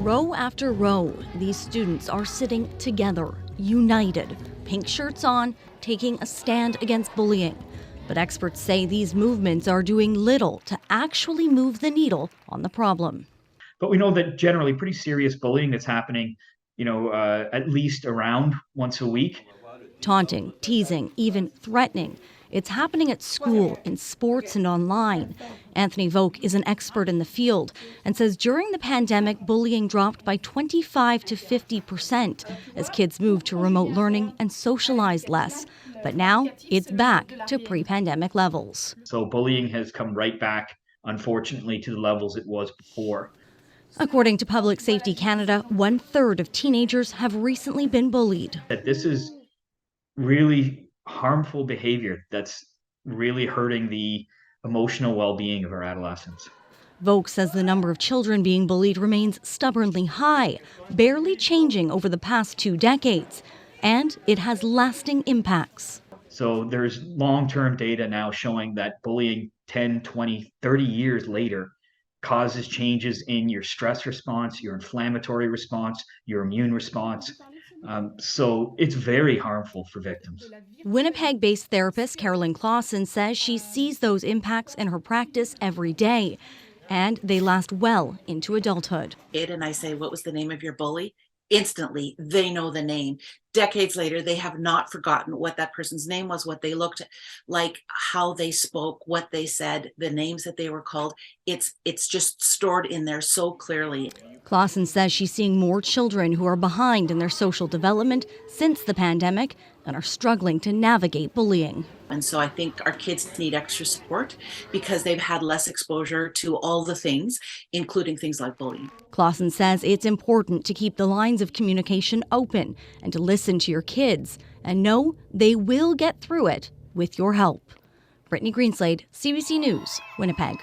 Row after row, these students are sitting together, united, pink shirts on, taking a stand against bullying. But experts say these movements are doing little to actually move the needle on the problem. But we know that generally pretty serious bullying that's happening, at least around once a week. Taunting, teasing, even threatening. It's happening at school, in sports, and online. Anthony Volk is an expert in the field and says during the pandemic, bullying dropped by 25 to 50% as kids moved to remote learning and socialized less. But now it's back to pre-pandemic levels. So bullying has come right back, unfortunately, to the levels it was before. According to Public Safety Canada, 1/3 of teenagers have recently been bullied. That this is really harmful behavior that's really hurting the emotional well-being of our adolescents. Volk says the number of children being bullied remains stubbornly high, barely changing over the past 2 decades, and it has lasting impacts. So there's long-term data now showing that bullying 10, 20, 30 years later causes changes in your stress response, your inflammatory response, your immune response. So it's very harmful for victims. Winnipeg-based therapist Carolyn Clausen says she sees those impacts in her practice every day, and they last well into adulthood. And I say, what was the name of your bully? Instantly, they know the name. Decades later, they have not forgotten what that person's name was, what they looked like, how they spoke, what they said, the names that they were called. It's just stored in there so clearly. Clausen says she's seeing more children who are behind in their social development since the pandemic and are struggling to navigate bullying. And so I think our kids need extra support because they've had less exposure to all the things, including things like bullying. Clausen says it's important to keep the lines of communication open and to listen to your kids and know they will get through it with your help. Brittany Greenslade, CBC News, Winnipeg.